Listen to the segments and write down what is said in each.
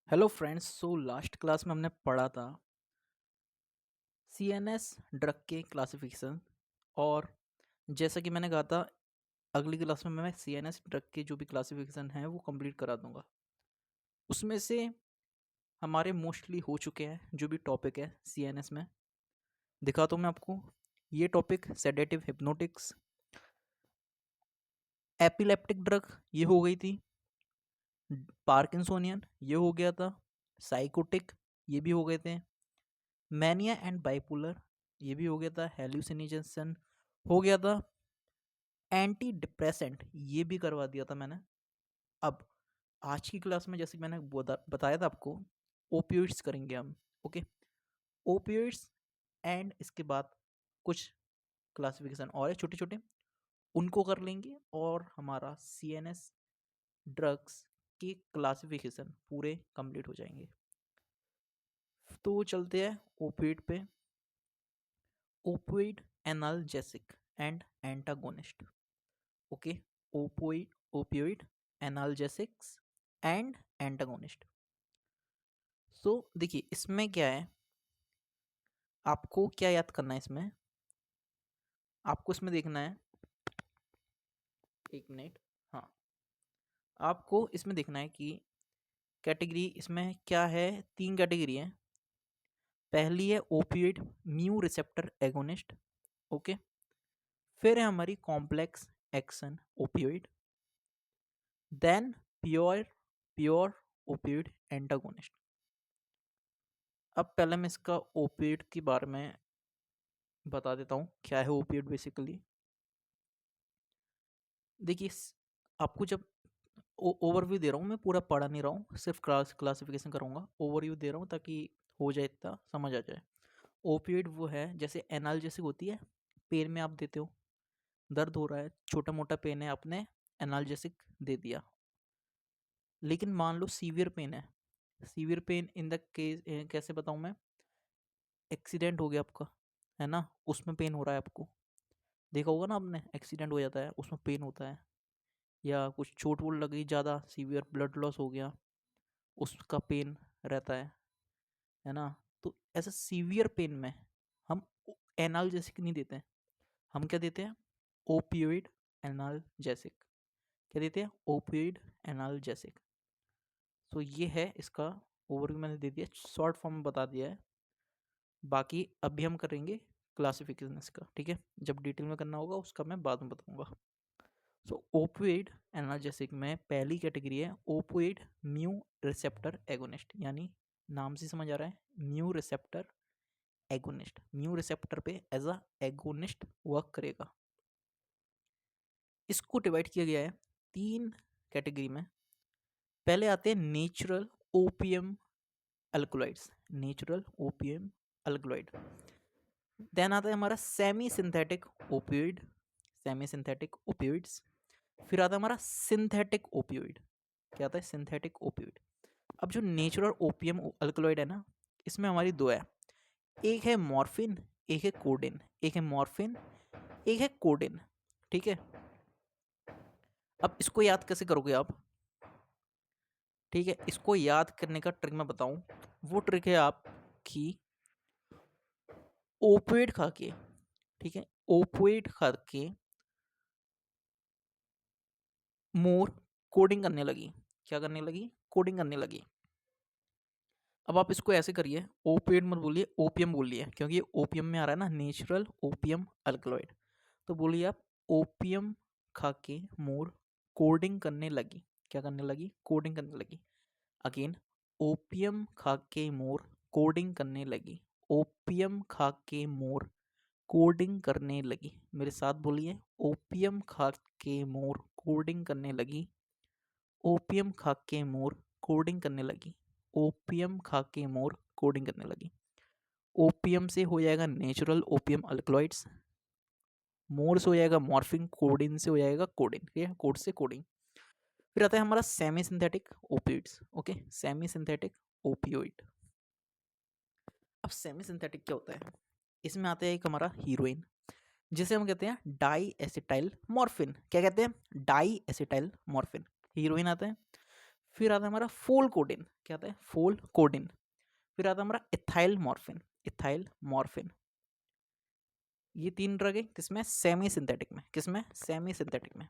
Hello friends. So last class में हमने पढ़ा था सीएनएस ड्रग के क्लासिफिकेशन। और जैसा कि मैंने कहा था अगली क्लास में मैं सीएनएस ड्रग के जो भी क्लासिफिकेशन है वो कंप्लीट करा दूंगा। उसमें से हमारे मोस्टली हो चुके हैं जो भी टॉपिक है सीएनएस में। दिखाता हूँ मैं आपको ये topic sedative hypnotics, epileptic drug ये हो गई थी, पार्किंसोनियन ये हो गया था, साइकोटिक ये भी हो गए थे, मैनिया एंड बाइपोलर ये भी हो गया था, हेल्यूसिनेशन हो गया था, एंटी डिप्रेसेंट ये भी करवा दिया था मैंने। अब आज की क्लास में जैसे कि मैंने बताया था आपको ओपियोइड्स करेंगे हम। ओके, ओपियोइड्स एंड इसके बाद कुछ क्लासिफिकेशन और है छोटे छोटे, उनको कर लेंगे और हमारा सीएनएस ड्रग्स के क्लासिफिकेशन पूरे कंप्लीट हो जाएंगे। तो चलते हैं ओपियोइड पे। Opioid analgesic and antagonist. Okay, opioid analgesics and antagonist. So देखिए इसमें क्या है, आपको क्या याद करना है इसमें, आपको इसमें देखना है, एक मिनट। हाँ, आपको इसमें देखना है कि कैटेगरी इसमें क्या है, तीन कैटेगरी है। पहली है opioid mu receptor agonist. Okay, फिर है हमारी complex action opioid, then pure pure opioid antagonist. अब पहले मैं इसका ओपियोइड के बारे में बता देता हूँ क्या है ओपियोइड बेसिकली। देखिए आपको जब ओवरव्यू दे रहा हूँ, मैं पूरा पढ़ा नहीं रहा हूँ, सिर्फ क्लासिफिकेशन करूँगा, ओवरव्यू दे रहा हूँ ताकि हो जाए, इतना समझ आ जाए। ओपियोइड वो है जैसे एनाल्जेसिक होती है, पेन में आप देते हो, दर्द हो रहा है, छोटा मोटा पेन है, आपने एनाल्जेसिक दे दिया। लेकिन मान लो सीवियर पेन है, severe pain in the case कैसे बताऊँ मैं, एक्सीडेंट हो गया आपका, है ना, उसमें पेन हो रहा है आपको, देखा होगा ना आपने, एक्सीडेंट हो जाता है उसमें पेन होता है, या कुछ चोट वोट लगी ज़्यादा, सीवियर ब्लड लॉस हो गया, उसका पेन रहता है ना। तो ऐसा सीवियर पेन में हम एनाल्जेसिक नहीं देते हैं, हम क्या देते हैं, ओपियोइड एनाल्जेसिक। क्या देते हैं, ओपियोइड एनाल्जेसिक। तो ये है इसका ओवरव्यू, मैंने दे दिया, शॉर्ट फॉर्म में बता दिया है। बाकी अभी हम करेंगे क्लासिफिकेशन इसका, ठीक है, जब डिटेल में करना होगा उसका मैं बाद में बताऊंगा। सो ओपियोइड एनाल्जेसिक में पहली कैटेगरी है ओपियोइड म्यू रिसेप्टर एगोनिस्ट, यानी नाम से समझ आ रहा है, mu receptor agonist, mu receptor पे एज अ एगोनिस्ट वर्क करेगा। इसको डिवाइड किया गया है तीन कैटेगरी में। पहले आते हैं natural opium alkaloids, natural opium alkaloid. Then आता है हमारा semi synthetic opioid, semi synthetic opioids. फिर आता है हमारा सिंथेटिक ओपियोइड। क्या आता है, सिंथेटिक ओपियोइड। अब जो नेचुरल ओपियम अल्कलॉइड है ना, इसमें हमारी दो है, एक है मॉर्फिन, एक है कोडिन, एक है मॉर्फिन, एक है कोडिन, ठीक है। अब इसको याद कैसे करोगे आप, ठीक है, इसको याद करने का ट्रिक मैं बताऊं, वो ट्रिक है आपकी ओपियोइड खा के, ठीक है, ओपियोइड खा के मोर कोडिंग करने लगी, क्या करने लगी, कोडिंग करने लगी। अब आप इसको ऐसे करिए, ओपियोइड मत बोलिए, ओपियम बोलिए, क्योंकि ये ओपियम में आ रहा है ना, नेचुरल ओपियम अल्कलॉइड। तो बोलिए आप ओपियम खा के मोर कोडिंग करने लगी, क्या करने लगी, कोडिंग करने लगी। अगेन, ओपियम खा के मोर कोडिंग करने लगी, ओपियम खा के मोर कोडिंग करने लगी। मेरे साथ बोलिए, ओपियम खा के मोर कोडिंग करने लगी, ओपियम खा के मोर कोडिंग करने लगी, ओपियम खा के मोर कोडिंग करने लगी। ओपियम से हो जाएगा नेचुरल ओपियम अल्कलॉइड्स, मोर से हो जाएगा मॉर्फिन, कोडिन से हो जाएगा कोडिन, ठीक है, कोड से कोडिंग। फिर आता है हमारा semi synthetic opioids. Okay, semi synthetic opioid. अब सेमी सिंथेटिक क्या होता है, इसमें आता है एक हमारा हीरोइन, जिसे हम कहते हैं डाई एसिटाइल मॉर्फिन। क्या कहते हैं, डाई एसिटाइल मॉर्फिन, हीरोइन आता है। फिर आता है हमारा फोल कोडिन, क्या आता है, फोल कोडिन। फिर आता है हमारा इथाइल मॉर्फिन, इथाइल मॉर्फिन। ये 3 ड्रग है किसमें, सेमी सिंथेटिक में, किसमें, सेमी सिंथेटिक में।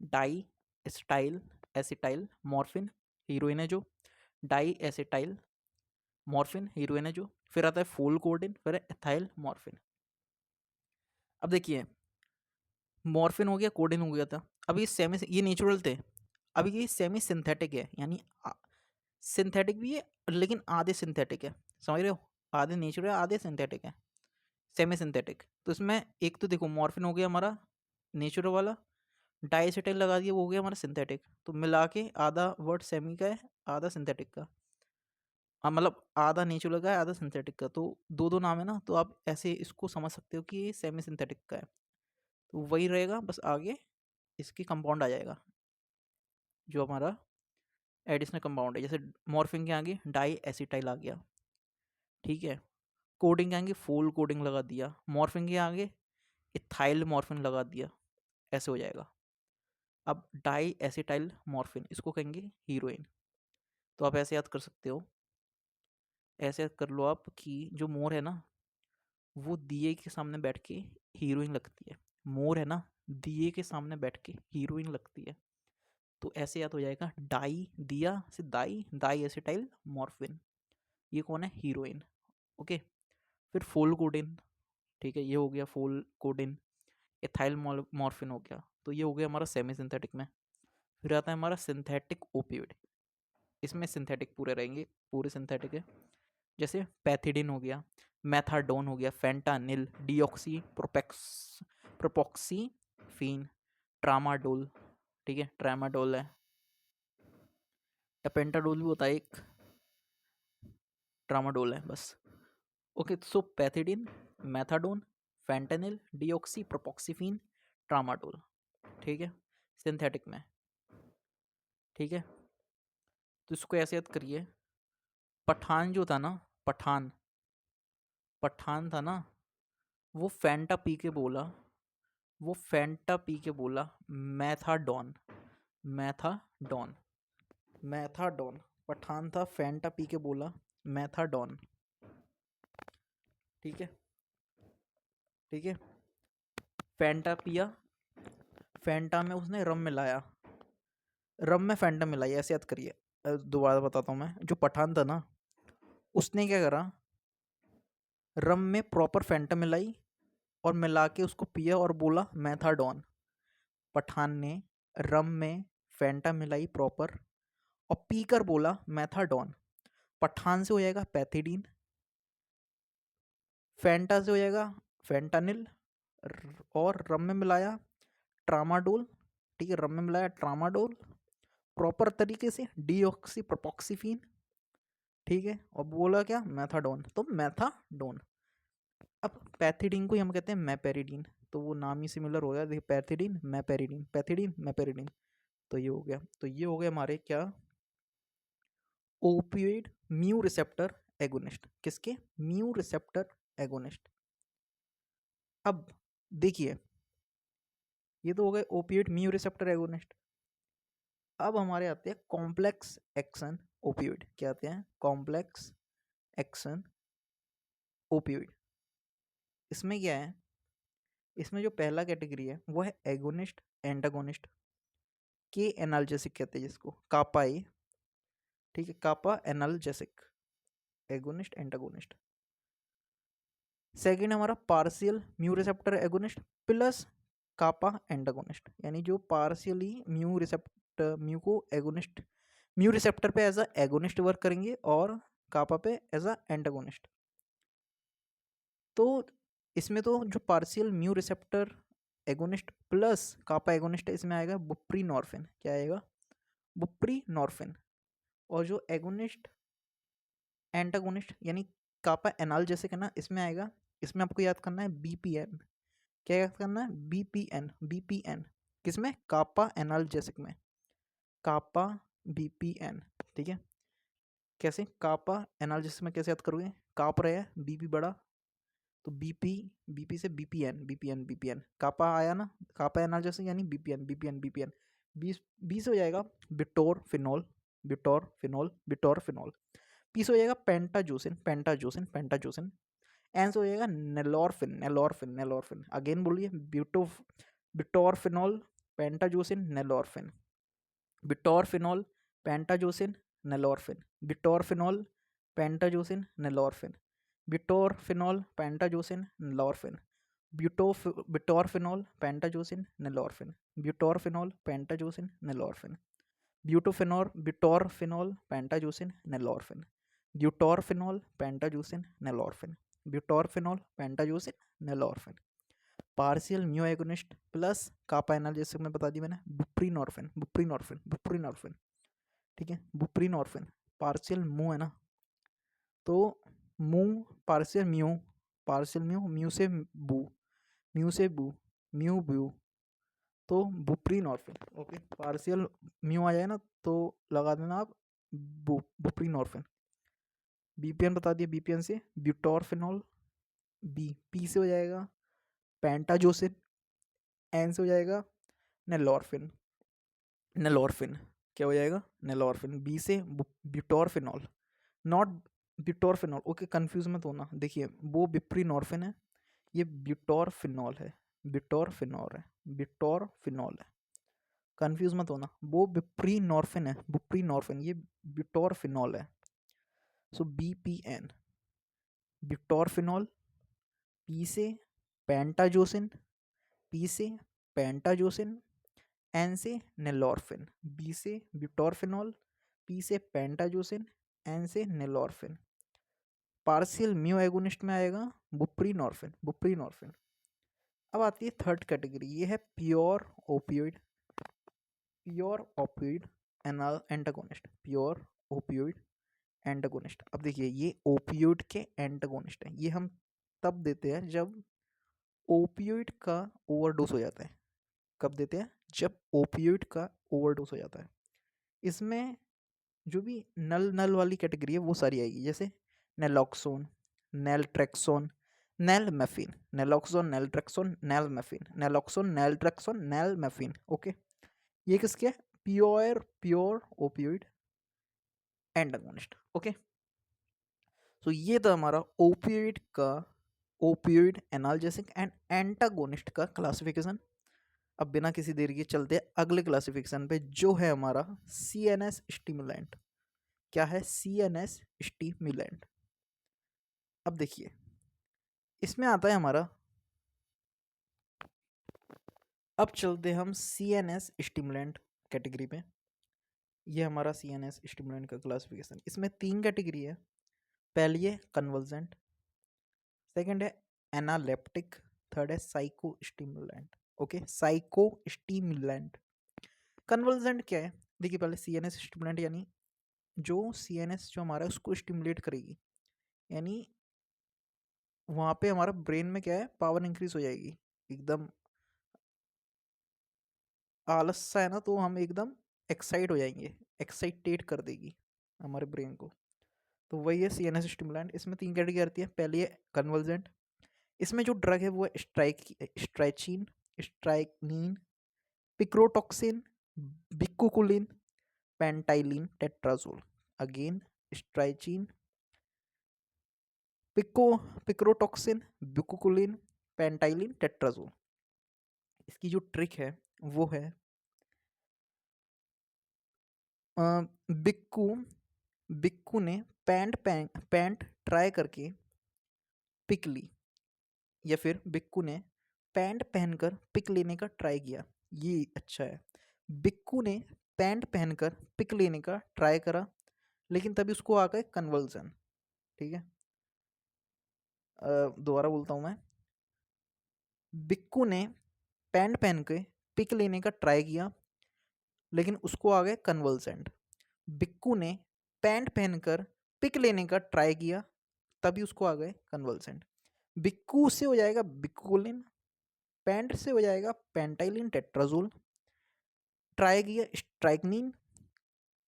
Di acetyl acetyl morphine heroin है जो, डाई एसिटाइल मॉर्फिन हीरोइन है जो। फिर आता है फोल कोडिन, फिर है एथाइल मॉर्फिन। अब देखिए, मॉर्फिन हो गया, कोडिन हो गया था। अब ये नेचुरल थे, अब ये सेमी सिंथेटिक है, यानी सिंथेटिक भी है लेकिन आधे सिंथेटिक है, समझ रहे हो, आधे नेचुरल आधे सिंथेटिक है, सेमी सिंथेटिक। तो इसमें एक तो देखो मॉर्फिन हो गया हमारा नेचुरल वाला, डाइएसिटाइल लगा दिया वो हो गया हमारा सिंथेटिक, तो मिला के आधा वर्ड सेमी का है, आधा सिंथेटिक का। हाँ, मतलब आधा नेचुरल का है, आधा सिंथेटिक का, तो दो दो नाम है ना, तो आप ऐसे इसको समझ सकते हो कि ये सेमी सिंथेटिक का है। तो वही रहेगा, बस आगे इसकी कंपाउंड आ जाएगा जो हमारा एडिशनल कंपाउंड है। जैसे मॉर्फिन के आगे डाई एसिटाइल आ गया, ठीक है। कोडिंग के आगे फोल कोडिंग लगा दिया, मॉर्फिन के आगे इथाइल मॉर्फिन लगा दिया, ऐसे हो जाएगा। अब डाई एसिटाइल मॉर्फिन इसको कहेंगे हीरोइन। तो आप ऐसे याद कर सकते हो, ऐसे याद कर लो आप कि जो मोर है ना, वो दिए के सामने बैठ के हीरोइन लगती है। मोर है ना, दिए के सामने बैठ के हीरोइन लगती है। तो ऐसे याद हो जाएगा, डाई दिया से दाई, दाई एसिटाइल मॉर्फिन, ये कौन है, हीरोइन। ओके। फिर फोल कोडिन, ठीक है, ये हो गया फोल कोडिन। एथाइल मॉर्फिन हो गया, तो ये हो गया हमारा सेमी सिंथेटिक में। फिर आता है हमारा सिंथेटिक ओपियोइड, इसमें सिंथेटिक पूरे रहेंगे, पूरे सिंथेटिक है। जैसे पैथिडिन हो गया, मैथाडोन हो गया, फेंटानिल, डीऑक्सी प्रोपोक्सीफीन, ट्रामाडोल, ठीक है, ट्रामाडोल है, पेंटाडोल भी होता है एक, ट्रामाडोल है बस। ओके, सो पैथिडिन, मैथाडोन, फेंटानिल, डीऑक्सी प्रोपोक्सीफीन, ट्रामाडोल, ठीक है, सिंथेटिक में, ठीक है। तो इसको ऐसे याद करिए, पठान जो था ना, पठान, पठान था ना, वो फैंटा पी के बोला, वो फैंटा पी के बोला मैथाडॉन, मैथाडॉन, मैथाडॉन। पठान था, फैंटा पी के बोला मैथाडॉन, ठीक है, ठीक है। फैंटा पिया, फैंटा में उसने रम मिलाया, रम में फैंटा मिलाई, ऐसे याद करिए। दोबारा बताता हूँ मैं, जो पठान था ना, उसने क्या करा, रम में प्रॉपर फैंटा मिलाई और मिला के उसको पिया और बोला मैथाडॉन। पठान ने रम में फैंटा मिलाई प्रॉपर और पीकर बोला मैथाडॉन। पठान से हो जाएगा पैथिडीन, फैंटा से हो जाएगा फेंटानिल, और रम में मिलाया ट्रामाडोल, ठीक है, रम में मिलाया ट्रामाडोल प्रॉपर तरीके से, डीऑक्सी प्रोपोक्सीफीन, ठीक है, और बोला क्या, मैथाडोन, तो मैथाडोन। अब पैथिडीन को हम कहते हैं मैपेरिडीन, तो वो नाम ही सिमिलर हो गया, देखिए पैथिडीन मैपेरिडीन, पैथिडीन मैपेरिडीन, तो ये हो गया। तो ये हो गया हमारे क्या, ओपियोइड म्यू रिसेप्टर एगोनिस्ट, किसके, म्यू रिसेप्टर एगोनिस्ट। अब देखिए, ये तो हो गए ओपियोइड म्यू रिसेप्टर एगोनिस्ट। अब हमारे आते हैं कॉम्प्लेक्स एक्शन ओपियोइड, क्या आते हैं, कॉम्प्लेक्स एक्शन ओपियोइड। इसमें क्या है, इसमें जो पहला कैटेगरी है वो है एगोनिस्ट एंटागोनिस्ट, के एनाल्जेसिक कहते हैं जिसको, कापा ए, ठीक है, kappa analgesic, agonist antagonist. Second हमारा partial mu receptor agonist plus kappa antagonist, यानी जो पार्शियली म्यू रिसेप्टर, म्यू को एगोनिस्ट, म्यू रिसेप्टर पे एज अ एगोनिस्ट वर्क करेंगे और कापा पे एज अ एंटागोनिस्ट। तो इसमें तो जो partial mu receptor agonist plus kappa agonist है, इसमें आएगा बुप्रीनॉर्फिन, क्या आएगा, बुप्रीनॉर्फिन। और जो एगोनिस्ट एंटागोनिस्ट यानी कापा एनाल्जेसिक है ना, इसमें आएगा, इसमें आपको याद करना है बीपीएन, क्या याद करना है, बीपीएन, बीपीएन, किसमें, कापा एनाल्जेसिक में, कापा बीपीएन, ठीक है। कैसे, कापा एनाल्जेसिक में कैसे याद करोगे, काप रहे हैं बीपी बढ़ा, तो बीपी, बीपी से बीपीएन, बीपीएन, बीपीएन, कापा आया ना, कापा एनाल्जेसिक यानी बीपीएन, बीपीएन, बीपीएन, 20 20 हो जाएगा बिटोर फिनोल, ब्यूटोरफिनोल, ब्यूटोरफिनोल। पी से हो जाएगा पेंटाजोसिन, पेंटाजोसिन, पेंटाजोसिन। एन से हो जाएगा नेलोरफिन, नेलोरफिन, नेलोरफिन। अगेन बोलिए, butorphanol, pentazocine, nalorphine. Butorphanol, pentazocine, nalorphine. Butorphanol, pentazocine, nalorphine. Butorphanol, pentazocine, nalorphine. Butorphanol, pentazocine, nalorphine. Butorphanol, pentazocine, nalorphine. Butorphanol, pentazocine, nalorphine. Butorphanol, pentazocine, nalorphine. Butorphanol, pentazocine, nalorphine. Partial mu agonist plus kappa analgesic में बता दी मैंने, बुप्रीनॉर्फिन, बुप्रीनॉर्फिन, बुप्रीनॉर्फिन। ठीक है, बुप्रीनॉर्फिन। Partial मू है ना, तो मू partial mu, partial mu, mu से बू, म्यू से बू, म्यू ब्यू, तो बुप्रीनॉर्फिन। ओके, पार्शियल म्यू आ जाए ना तो लगा देना आप बुप्रीनॉर्फिन। बीपीएन बता दिया, बीपीएन से ब्यूटोरफिनोल, बी, पी से हो जाएगा पेंटाजोसिन, एन से हो जाएगा नेलोरफिन, नेलोरफिन क्या हो जाएगा, नेलोरफिन। बी से ब्यूटोरफिनोल, नॉट ब्यूटोरफिनोल। ओके, कंफ्यूज मत होना, देखिए वो बिप्रीनॉर्फिन है, ये ब्यूटोरफिनोल है, ब्यूटोरफिनोल है, ब्यूटोरफिनोल है, कंफ्यूज मत होना। वो बिप्रीनॉर्फिन है, बुप्रीनॉर्फिन, ये ब्यूटोरफिनोल है। सो बीपीएन, ब्यूटोरफिनोल। पी से पेंटाजोसिन, पी से पेंटाजोसिन, एन से नेलोरफिन। बी से ब्यूटोरफिनोल, पी से पेंटाजोसिन, एन से नेलोरफिन। पार्शियल म्यू एगोनिस्ट में आएगा बुप्रीनॉर्फिन, बुप्रीनॉर्फिन। अब आती है थर्ड कैटेगरी, ये है pure opioid, pure opioid antagonist, pure opioid antagonist. अब देखिए, ये ओपियोइड के एंटागोनिस्ट हैं। ये हम तब देते हैं जब ओपियोइड का ओवरडोज हो जाता है। कब देते हैं, जब ओपियोइड का ओवरडोज हो जाता है। इसमें जो भी नल नल वाली कैटेगरी है वो सारी आएगी, जैसे नेलॉक्सोन, नेलट्रेक्सोन, नेलमेफिन, नेलॉक्सोन, नेलट्रेक्सोन, नेलमेफिन, नेलॉक्सोन, नेलट्रेक्सोन, नेलमेफिन। ओके, ये किसके है, pure pure opioid antagonist. Okay, so ये था हमारा ओपियोइड का, ओपियोइड एनाल्जेसिक एंड एंटागोनिस्ट का क्लासिफिकेशन। अब बिना किसी देरी के चलते हैं अगले क्लासिफिकेशन पे, जो है हमारा सीएनएस स्टिमुलेंट। क्या है, सीएनएस स्टिमुलेंट। अब देखिए, इसमें आता है हमारा, अब चलते हम सीएनएस स्टिमुलेंट कैटेगरी पे। ये हमारा सीएनएस स्टिमुलेंट का क्लासिफिकेशन। इसमें 3 कैटेगरी है। पहली है कन्वर्जेंट, सेकंड है एनालेप्टिक, थर्ड है psycho stimulant. Okay, psycho stimulant. Convergent क्या है, देखिए पहले सीएनएस स्टिमुलेंट यानी जो सीएनएस जो हमारा है उसको स्टिमुलेट करेगी, यानी वहाँ पे हमारा ब्रेन में क्या है, पावर इंक्रीज हो जाएगी। एकदम आलस सा है ना, तो हम एकदम एक्साइट हो जाएंगे, एक्साइटेड कर देगी हमारे ब्रेन को। तो वही है सीएनएस स्टिमुलेंट। इसमें 3 कैटेगरी आती है। पहली है कन्वर्जेंट, इसमें जो ड्रग है वो है स्ट्राइचिन, स्ट्राइकनीन, पिक्रोटॉक्सिन, बिक्कुकुलिन, पेंटाइलिन टेट्राजोल। अगेन, स्ट्राइचिन, पिक्रोटॉक्सिन, बिक्कुकुलिन, पेंटाइलिन टेट्राजोल। इसकी जो ट्रिक है वो है, बिक्कू बिक्कू ने पैंट ट्राई करके पिक ली, या फिर बिक्कू ने पैंट पहनकर पिक लेने का ट्राई किया। ये अच्छा है, बिक्कू ने पैंट पहनकर पिक लेने का ट्राई करा, लेकिन तभी उसको आ गए कन्वर्जन। ठीक है, दोबारा बोलता हूँ मैं। बिक्कू ने पैंट पहन के पिक लेने का ट्राई किया, लेकिन उसको आ गए कन्वर्जेंट। बिक्कू ने पैंट पहनकर पिक लेने का ट्राई किया, तभी उसको आ गए कन्वर्जेंट। बिक्कू से हो जाएगा बिक्कुलिन, पैंट से हो जाएगा पेंटाइलिन टेट्राजोल, ट्राई किया स्ट्राइकनिन,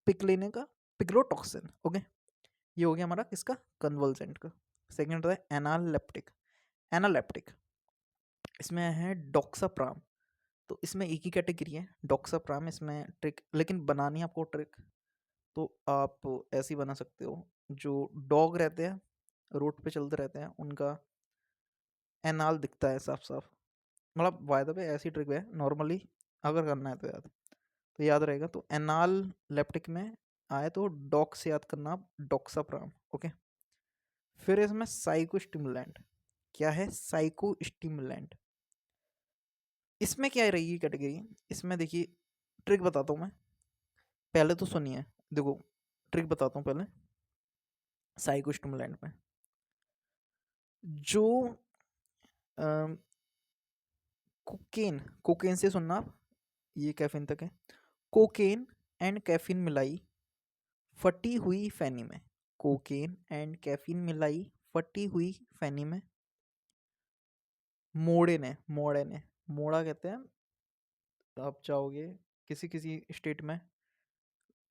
पिक लेने का पिक्रोटॉक्सिन। ओके, ये हो गया हमारा किसका, कन्वर्जेंट का। सेकेंड है एनालेप्टिक, एनालेप्टिक। इसमें है डॉक्साप्राम, तो इसमें एक ही कैटेगरी है डॉक्साप्राम। इसमें ट्रिक, लेकिन बनानी है आपको ट्रिक, तो आप ऐसे ही बना सकते हो। जो डॉग रहते हैं, रोड पे चलते रहते हैं, उनका एनाल दिखता है साफ साफ। मतलब बाय द वे ऐसी ट्रिक है नॉर्मली, अगर करना है तो याद रहेगा। तो एनाल लेप्टिक में आए तो डॉग से याद करना आप, डॉक्साप्राम। ओके। फिर इसमें साइको स्टिमुलेंट। क्या है साइको स्टिमुलेंट? इसमें क्या रहेगी कैटेगरी? इसमें देखिए, ट्रिक बताता हूँ मैं, पहले तो सुनिए। देखो, ट्रिक बताता हूँ पहले। साइको स्टिमुलेंट में जो कोकेन, कोकेन से सुनना आप, ये कैफीन तक है। कोकेन एंड कैफीन मिलाई फटी हुई फैनी में। कोकेन एंड कैफीन मिलाई फटी हुई फैनी में। मोड़ा कहते हैं। आप चाहोगे किसी किसी स्टेट में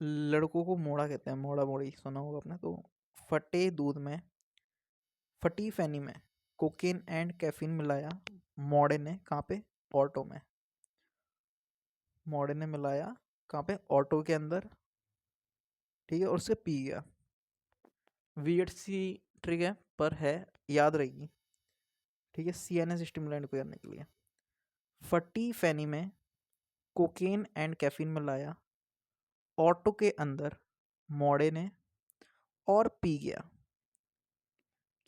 लड़कों को मोड़ा कहते हैं, मोड़ा मोड़ी सुना होगा आपने। तो फटे दूध में, फटी फैनी में कोकेन एंड कैफीन मिलाया मोड़े ने। कहाँ पे? ऑटो में। मोड़े ने मिलाया कहाँ पे? ऑटो के अंदर। ठीक है, और उसे पी गया। वियर्ड सी ट्रिक है पर है, याद रहेगी। ठीक है, सीएनएस स्टिमुलेंट को करने के लिए। फटी फैनी में कोकेन एंड कैफीन मिलाया ऑटो के अंदर मोड़े ने, और पी गया।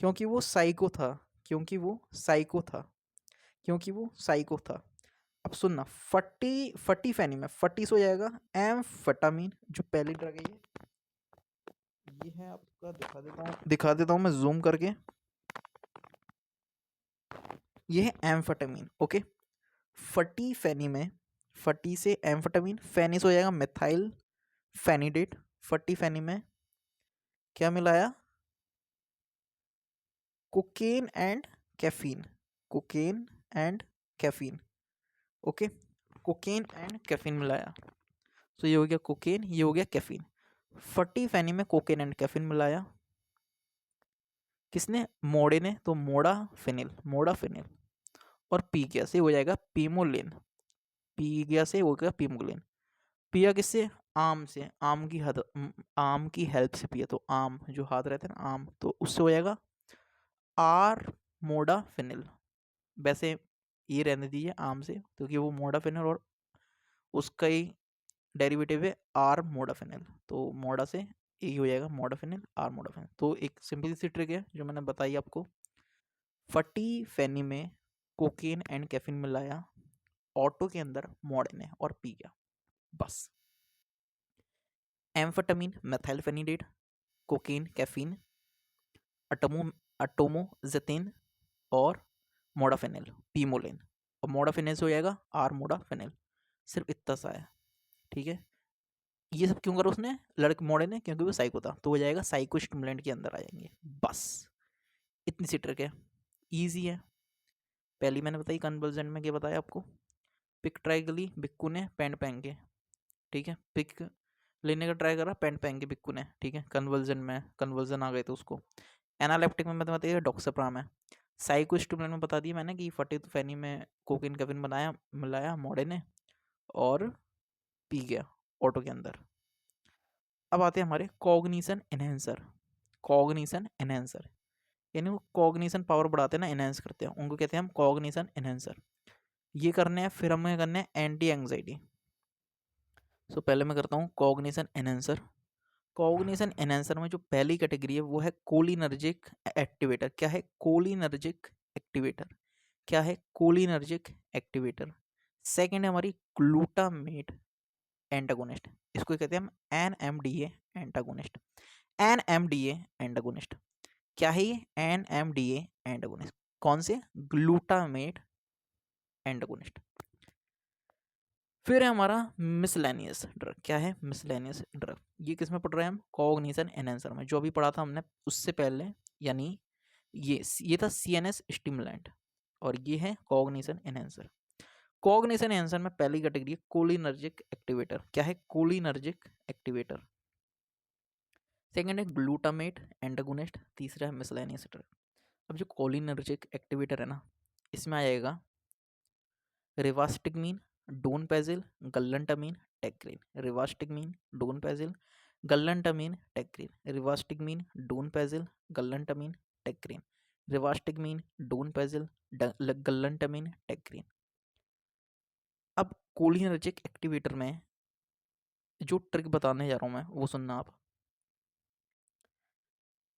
क्योंकि वो साइको था, क्योंकि वो साइको था, क्योंकि वो साइको था। अब सुनना, फटी फटी फैनी में फटी से हो जाएगा एम्फेटामिन, जो पहली ड्रग है। ये है आपका, दिखा देता हूँ मैं जूम करके। ये है एम्फेटामिन। ओके। फटी फैनी में, फटी से एम्फेटामिन, फैनी से हो जाएगा मिथाइल फेनिडेट। फटी फैनी में क्या मिलाया? Cocaine and caffeine. Cocaine and caffeine. Okay. Cocaine and caffeine मिलाया, तो ये हो गया कोकेन, ये हो गया कैफीन। फटी फैनी में कोकेन एंड कैफीन मिलाया किसने? मोड़े ने। तो मोड़ा फिनिल, मोड़ा फिनिल। और पी गया से हो जाएगा पीमोलिन। पी गया से हो गया पीमोलिन। पिया किससे? आम से। आम की हेल्प से पिया। तो आम जो हाथ रहते हैं ना, आम, तो उससे हो जाएगा आर मोडा फिनिल। वैसे ये रहने दीजिए आम से, क्योंकि वो मोडा फिनिल और उसका ही डेरिवेटिव है आर मोडाफिनिल। तो मोडा से यही हो जाएगा मोडाफिनिल, आर मोडाफिनिल। तो एक सिंपल सी ट्रिक है जो मैंने बताई आपको। फटी फैनी में कोकेन एंड कैफीन मिलाया ऑटो के अंदर मोड़े ने, और पी गया, बस। एम्फेटामिन, मेथाइलफेनिडेट, कोकेन, कैफीन, अटोमो अटोमोजेटिन, और मोडाफिनिल, पीमोलिन। और मोडाफिनिल से हो जाएगा आर मोडाफिनिल। सिर्फ इतना सा है। ठीक है। ये सब क्यों करा उसने, लड़के मोड़े ने? क्योंकि वो साइको था। तो हो जाएगा साइको स्टिमुलेंट के अंदर आ जाएंगे, बस। इतनी सी ट्रिक है, ईजी है। पहली मैंने बताई कन्वर्जन में, क्या बताया आपको? पिक ट्राई गली बिक्कू ने पैंट पहन के। ठीक है, पिक लेने का ट्राई करा, पैंट पहन के बिक्कू ने। ठीक है, कन्वर्जन में कन्वर्जन आ गए थे उसको। एनालेप्टिक में बताइए डॉक्साप्राम है। साइको स्टिमुलेंट में बता दिया मैंने कि फटी फैनी में कोकिन कैफिन बनाया मिलाया मोड़े ने, और पी गया ऑटो के अंदर। अब आते हैं हमारे कॉग्निशन एनहेंसर। कॉग्निशन एनहेंसर यानी वो कॉग्निशन पावर बढ़ाते हैं ना, एनहेंस करते हैं, उनको कहते हैं हम कॉग्निशन एनहेंसर। ये करने हैं, फिर हमें करने हैं एंटी एंग्जाइटी। सो पहले मैं करता हूँ कॉग्निशन एनहेंसर। कॉग्निशन एनहेंसर में जो पहली कैटेगरी है वो है कोलिनर्जिक एक्टिवेटर। क्या है? Cholinergic activator. क्या है? Cholinergic activator. सेकेंड है हमारी ग्लूटामेट एंटागोनिस्ट। इसको कहते हैं हम एनएमडीए एंटागोनिस्ट। NMDA antagonist. क्या है ये? NMDA antagonist. कौन से? Glutamate antagonist. फिर है हमारा मिसलेनियस ड्रग। क्या है? Miscellaneous drug. ये किस में पढ़ रहे हैं हम? कॉग्निशन एनहेंसर में। जो अभी पढ़ा था हमने उससे पहले, यानी ये था सीएनएस स्टिमुलेंट, और ये है कॉग्निशन एनहेंसर। कॉग्निशन एनहेंसर में पहली कैटेगरी कोलिनर्जिक एक्टिवेटर। क्या है? Cholinergic activator. सेकेंड है ग्लूटामेट एंटागोनिस्ट। तीसरा है मिसलेनियस ड्रग। अब जो कोलिनर्जिक एक्टिवेटर है ना, इसमें आ जाएगा रिवास्टिगमीन, डोनपेजिल, गल्लंटामीन, टेक्रिन। रिवास्टिगमीन, डोनपेजिल, गल्लंटामीन टेक्रीन, रिवास्टिगमीन डोनपेजिल, गल्लंटामीन टेक्रीन, रिवास्टिगमीन डोनपेजिल, गल्लंटामीन टेक्रीन। अब कोलिनर्जिक एक्टिवेटर में जो ट्रिक बताने जा रहा हूँ मैं वो सुनना आप।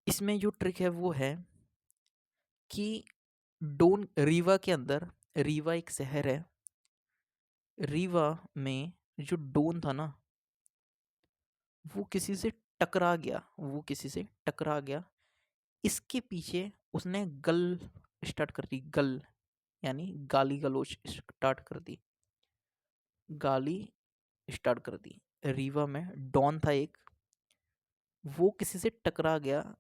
इसमें जो ट्रिक है वो है कि डोन रीवा के अंदर, रीवा एक शहर है, रीवा में जो डोन था ना वो किसी से टकरा गया, वो किसी से टकरा गया। इसके पीछे उसने गल स्टार्ट कर दी, गल यानी गाली गलोच स्टार्ट कर दी, गाली स्टार्ट कर दी। रीवा में डॉन था एक, वो किसी से टकरा गया,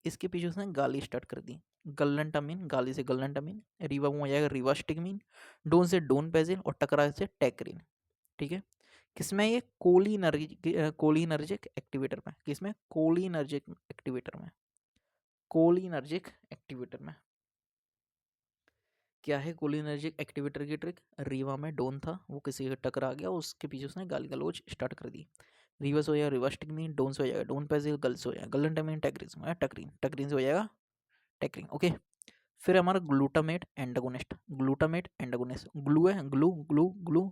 इसके पीछे उसने गाली स्टार्ट कर दी। गल्लंटामीन, गाली से गल्लंटामीन, रीवा में हो जाएगा रिवास्टिगमीन, डोन से डोन पेजिल और टकरा से टेक्रीन। ठीक है, किसमें ये कोलिनर्जिक एक्टिवेटर में, किसमें कोलिनर्जिक एक्टिवेटर में, कोलिनर्जिक एक्टिवेटर में। क्या है कोलिनर्जिक एक्टिवेटर की ट्रिक? रीवा में डोन था, वो किसी से टकरा गया, उसके पीछे उसने गाली गलौज स्टार्ट कर दी। रीवा से हो जाएगा रिवास्टिगमीन, डोन से हो जाएगा डोन पेजिल, गल से हो जाएगा गल्लंटामीन, टेक्रीन से हो जाएगा टक्रीन, टक्रीन से हो जाएगा टेक्रीन। ओके, फिर हमारा glutamate antagonist, glutamate antagonist, glu है, glu glu glu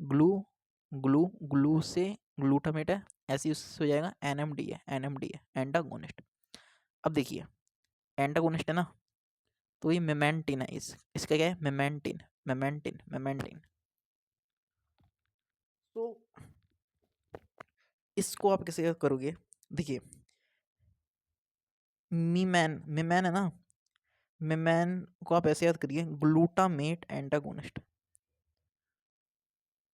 glu glu, glu से ग्लूटामेट है, ऐसे उससे हो जाएगा एनएमडी है, एनएमडी है एंटागोनिस्ट। अब देखिए एंटागोनिस्ट है ना, तो ये मेमेंटिन है, इसका क्या है? मेमेंटिन, मेमेंटिन, मेमेंटिन। तो इसको आप कैसे करोगे? देखिए मीमैन, मीमैन है ना, मीमैन को आप ऐसे याद करिए, ग्लूटामेट एंटागोनिस्ट।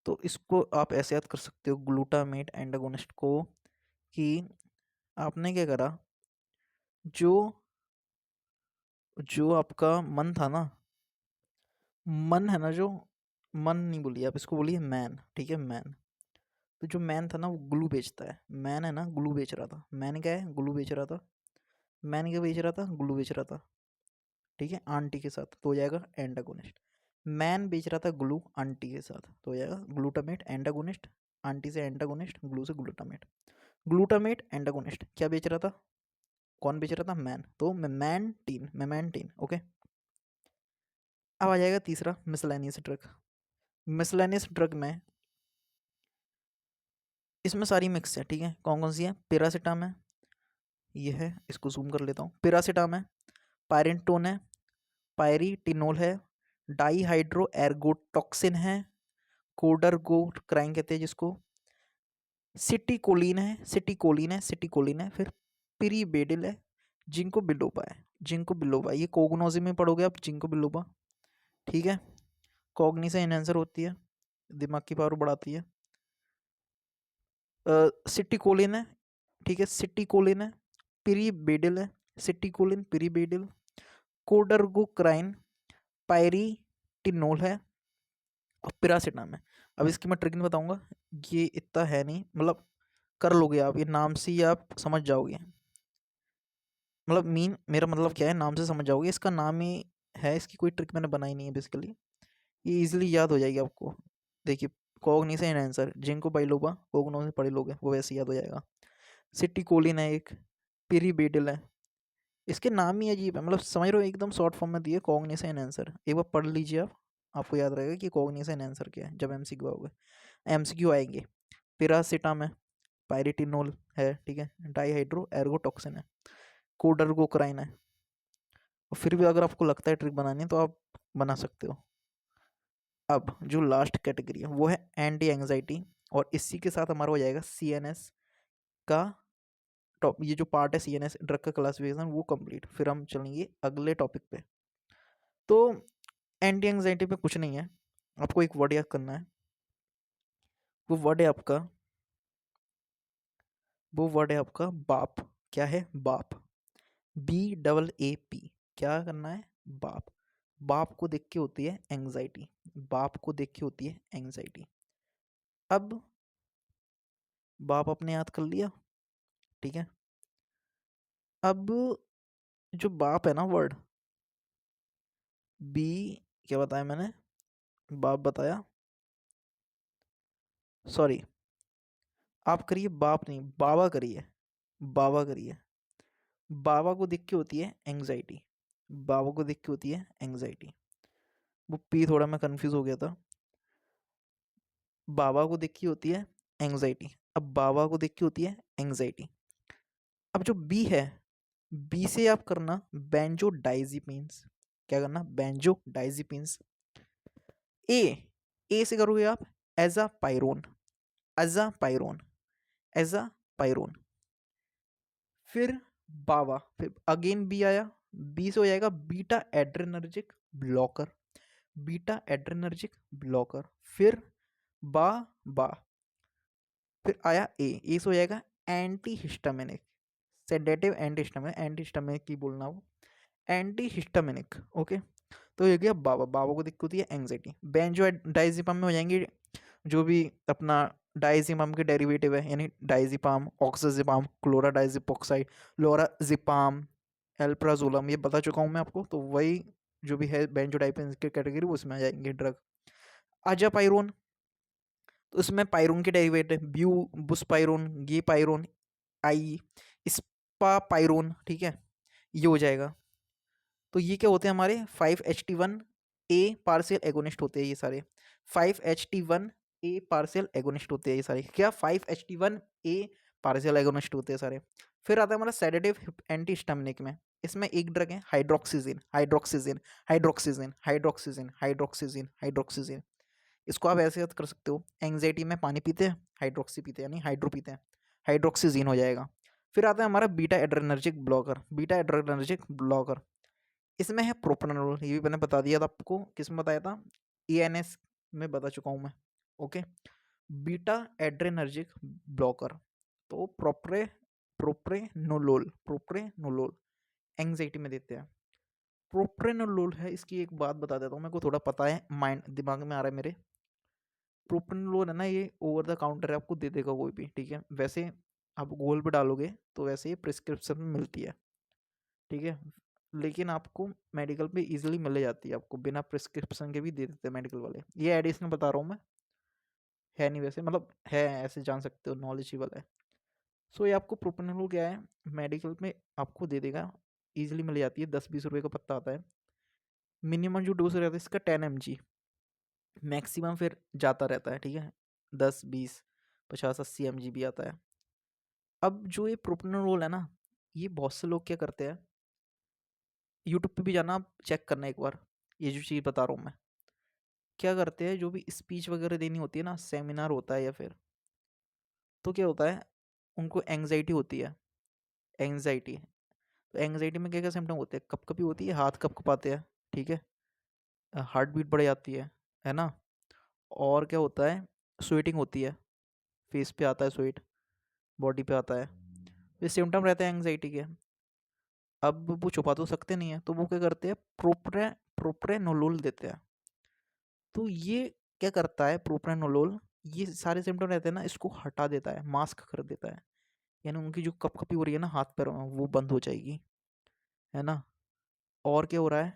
तो इसको आप ऐसे याद कर सकते हो ग्लूटामेट एंटागोनिस्ट को, कि आपने क्या करा, जो जो आपका मन था ना, मन है ना, जो मन नहीं बोलिए आप, इसको बोलिए मैन। ठीक है, मैन। तो जो मैन था ना वो ग्लू बेचता है, मैन है ना ग्लू बेच रहा था, मैन क्या है? ग्लू बेच रहा था। मैन क्या बेच रहा था? ग्लू बेच रहा था। ठीक है, आंटी के साथ, तो हो जाएगा एंटागोनिस्ट। मैन बेच रहा था ग्लू आंटी के साथ, तो हो जाएगा ग्लूटामेट एंटागोनिस्ट। आंटी से एंटागोनिस्ट, ग्लू से ग्लूटामेट। ग्लूटामेट एंटागोनिस्ट क्या बेच रहा था? कौन बेच रहा था? मैन, तो मेमेंटीन, मेमेंटीन। ओके, अब आ जाएगा तीसरा मिसलेनियस ड्रग। मिसलेनियस ड्रग में इसमें सारी मिक्स है। ठीक है, कौन कौन सी है? पेरासिटाम है, ये है, इसको जूम कर लेता हूँ, पेरासिटाम है, पायरेंटोन है, पायरिटिनोल है, डाईहाइड्रो एर्गोटॉक्सिन है, कोडरगोक्राइन कहते हैं जिसको, सिटिकोलिन है, सिटिकोलिन है, सिटिकोलिन है, फिर पिरीबेडिल है, जिंको बिलोबा है, जिंको बिलोबा। ये कोगनोजी में पढ़ोगे आप, जिंको बिलोबा। ठीक है, कॉग्निशन एनहांसर होती है, दिमाग की पावर बढ़ाती है। सिटिकोलिन है, ठीक है, सिटिकोलिन है, पिरीबेडिल है, सिटिकोलिन, पिरीबेडिल, कोडरगोक्राइन, पायरिटिनोल है, और पिरासिटाम है। अब इसकी मैं ट्रिक नहीं बताऊंगा, ये इतना है नहीं, मतलब कर लोगे आप, ये नाम से ही आप समझ जाओगे, मतलब मीन मेरा मतलब क्या है, नाम से समझ जाओगे, इसका नाम ही है, इसकी कोई ट्रिक मैंने बनाई नहीं है बेसिकली, ये इजीली याद हो जाएगी आपको। देखिए कॉग्निशन आंसर, जिंको बाइलोबा, कोगनो से पढ़ लोगे वो वैसे याद हो जाएगा। सिटिकोलिन है एक, पिरीबेडिल है, इसके नाम ही अजीब है, मतलब समझ रहे हो, एकदम शॉर्ट फॉर्म में दिए कॉग्निशन आंसर, एक बार पढ़ लीजिए आप, आपको याद रहेगा कि कॉग्निशन आंसर क्या है जब एमसीक्यू आओगे, एमसीक्यू आएंगे। पिरासिटाम है, पायरिटिनोल है, ठीक है, डाईहाइड्रो एर्गोटॉक्सिन है, कोडरगोक्राइन है। और फिर भी अगर आपको लगता है ट्रिक बनानी है तो आप बना सकते हो। अब जो लास्ट कैटेगरी है वो है एंटी एंजाइटी, और इसी के साथ हमारा हो जाएगा सीएनएस का टॉप, ये जो पार्ट है सीएनएस ड्रग का क्लासिफिकेशन वो कंप्लीट। फिर हम चलेंगे अगले टॉपिक पे। तो एंटी एंजाइटी पे कुछ नहीं है, आपको एक वर्ड याद करना है, वो वर्ड है आपका, वो वर्ड है आपका बाप। क्या है? बाप, BAAP। क्या करना है? बाप। बाप को देख के होती है एंजाइटी, बाप को देख के होती है एंजाइटी। अब बाप आपने याद कर लिया, ठीक है। अब जो बाप है ना वर्ड, बी, क्या बताया मैंने? बाप बताया, सॉरी, आप करिए, बाप नहीं बाबा करिए, बाबा करिए। बाबा को देख के होती है एंग्जाइटी, बाबा को देख के होती है एंग्जाइटी। वो पी थोड़ा मैं कंफ्यूज हो गया था। बाबा को देख के होती है एंग्जाइटी। अब बाबा को देख के होती है एंग्जाइटी। अब जो बी है, बी से आप करना बेंजोडाइजिपिन्स। क्या करना? बेंजोडाइजिपिन्स। ए, ए से करोगे आप एजापाइरोन, एजापाइरोन, एजापाइरोन। फिर बाबा, फिर अगेन बी आया, बी से हो जाएगा beta adrenergic blocker, beta adrenergic blocker. फिर बा, बा, फिर आया ए, ए से हो जाएगा anti histaminic, sedative anti histaminic, anti histaminic की बोलना वो, एंटी हिस्टामिनिक। ओके, तो ये गया बाबा, बाबा को दिक्कत होती है एंग्जाइटी। बेंजोडाइजिपम में हो जाएंगे जो भी अपना डाइजिपम के डेरिवेटिव है, यानी डाइजिपम, ऑक्सीजिपम, क्लोराडाइजिपोक्साइड, लोराजिपम, एल्प्राजोलम, ये बता चुका हूँ मैं आपको। तो वही जो भी है बेंजोडाइजिपम की कैटेगरी, उसमें आ जाएंगे ड्रग। अजापाइरोन, तो इसमें पायरोन के डेरिवेटिव ब्यू, बुसपाइरोन, गे पायरोन, आई, स्पापाइरोन, ठीक है, ये हो जाएगा। तो ये क्या होते हैं हमारे 5-HT1 ए पार्शियल एगोनिस्ट होते हैं ये सारे, 5-HT1 ए पार्शियल एगोनिस्ट होते हैं ये सारे। क्या? 5-HT1 ए पार्शियल एगोनिस्ट होते हैं सारे। फिर आता है हमारा सेडेटिव एंटी हिस्टामिनिक में, इसमें एक ड्रग है हाइड्रोक्सीजिन, हाइड्रोक्सीजिन, हाइड्रोक्सीजिन, हाइड्रोक्सीजिन, हाइड्रोक्सीजिन, हाइड्रोक्सीजिन। इसको आप ऐसे याद कर सकते हो, एंग्जाइटी में पानी पीते हैं, हाइड्रोक्सी पीते हैं, यानी हाइड्रो पीते हैं, हाइड्रोक्सीजिन हो जाएगा। फिर आता है हमारा beta adrenergic blocker, beta adrenergic blocker. इसमें है प्रोप्रानोलोल, ये भी मैंने बता दिया था आपको, किस में बताया था? ENS में बता चुका हूँ मैं। ओके, बीटा एड्रेनर्जिक ब्लॉकर, तो प्रोप्रेनोलोल, प्रोप्रेनोलोल एंग्जाइटी में देते हैं। प्रोप्रेनोलोल है, इसकी एक बात बता देता हूँ, मेरे को थोड़ा पता है, माइंड दिमाग में आ रहा है मेरे। प्रोप्रेनोलोल है ना, ये ओवर द काउंटर है, आपको दे देगा कोई भी, ठीक है। वैसे आप गूगल पे डालोगे तो वैसे ये प्रिस्क्रिप्शन में मिलती है, ठीक है। लेकिन आपको मेडिकल पे इजीली मिल जाती है, आपको बिना प्रिस्क्रिप्शन के भी दे देते हैं मेडिकल वाले। ये एडिशनल बता रहा हूँ मैं, है नहीं वैसे, मतलब है, ऐसे जान सकते हो, नॉलेजेबल है। सो ये आपको प्रोप्रानोलोल क्या है, मेडिकल में आपको दे देगा, इजीली मिल जाती है, 10-20 रुपये का पत्ता आता है। मिनिमम जो डोज रहता है इसका 10 mg, मैक्सिमम फिर जाता रहता है, ठीक है, 10, 20, 50, 80 mg भी आता है। अब जो ये प्रोप्रानोलोल है ना, ये बहुत से लोग क्या करते हैं, यूट्यूब पे भी जाना, आप चेक करना एक बार, ये जो चीज़ बता रहा हूँ मैं। क्या करते हैं, जो भी स्पीच वगैरह देनी होती है ना, सेमिनार होता है या फिर, तो क्या होता है, उनको एंग्जाइटी होती है, एंग्जाइटी। तो एंग्जाइटी में क्या क्या सिम्टम होते हैं? कपकपी होती है, हाथ कपकपाते हैं, ठीक है, हार्ट बीट बढ़ जाती है ना। और क्या होता है, स्वेटिंग होती है, फेस पे आता है स्वेट, बॉडी पे आता है। ये सिम्टम रहते हैं एंग्जाइटी के। अब वो छुपा तो सकते नहीं है, तो वो क्या करते हैं, प्रोप्रेनोलोल देते हैं। तो ये क्या करता है प्रोप्रानोलोल, ये सारे सिम्टम रहते हैं ना, इसको हटा देता है, मास्क कर देता है, यानी उनकी जो कपकपी हो रही है ना हाथ पैरों में, वो बंद हो जाएगी, है ना। और क्या हो रहा है,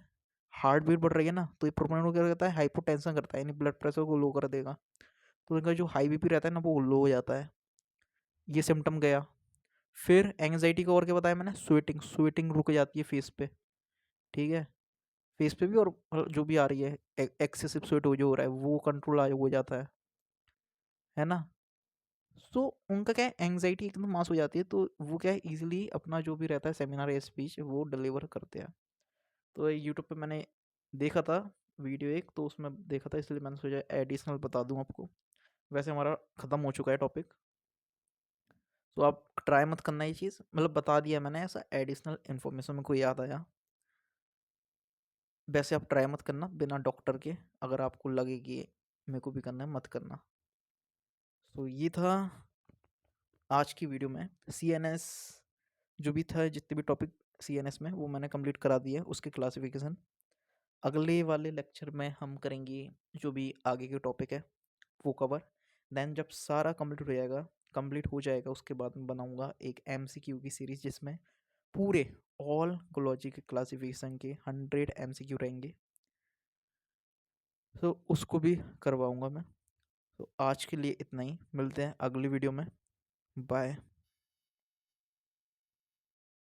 हार्ट बीट बढ़ रही है ना, तो ये प्रोप्रानोलोल क्या करता है, हाइपोटेंशन करता है, यानी ब्लड प्रेशर को लो कर देगा, तो इनका जो हाई बीपी रहता है ना, वो लो हो जाता है। ये सिम्टम गया। फिर एंग्जाइटी का और क्या बताया मैंने, स्वेटिंग, स्वेटिंग रुक जाती है फेस पे, ठीक है, फेस पे भी, और जो भी आ रही है एक्सेसिव स्वेट जो हो रहा है वो कंट्रोल हो जाता है ना। सो उनका क्या है, एंग्जाइटी एकदम मास हो जाती है, तो वो क्या है, इजीली अपना जो भी रहता है सेमिनार या स्पीच वो डिलीवर करते हैं। तो यूट्यूब पे मैंने देखा था वीडियो एक, तो उसमें देखा था, इसलिए मैंने सोचा एडिशनल बता दूं आपको। वैसे हमारा ख़त्म हो चुका है टॉपिक, तो आप ट्राई मत करना ये चीज़, मतलब बता दिया मैंने, ऐसा एडिशनल इन्फॉर्मेशन में कोई याद आया। वैसे आप ट्राई मत करना बिना डॉक्टर के, अगर आपको लगे कि मेरे को भी करना है, मत करना। सो ये था आज की वीडियो में, CNS जो भी था, जितने भी टॉपिक CNS में, वो मैंने कंप्लीट करा दिया उसके क्लासिफिकेशन। अगले वाले लेक्चर में हम करेंगे जो भी आगे के टॉपिक है वो कवर। देन जब सारा कंप्लीट हो जाएगा उसके बाद मैं बनाऊंगा एक MCQ की सीरीज, जिसमें पूरे ऑल कोलॉजी के क्लासिफिकेशन के 100 MCQ रहेंगे, तो उसको भी करवाऊंगा मैं। तो आज के लिए इतना ही, मिलते हैं अगली वीडियो में। बाय।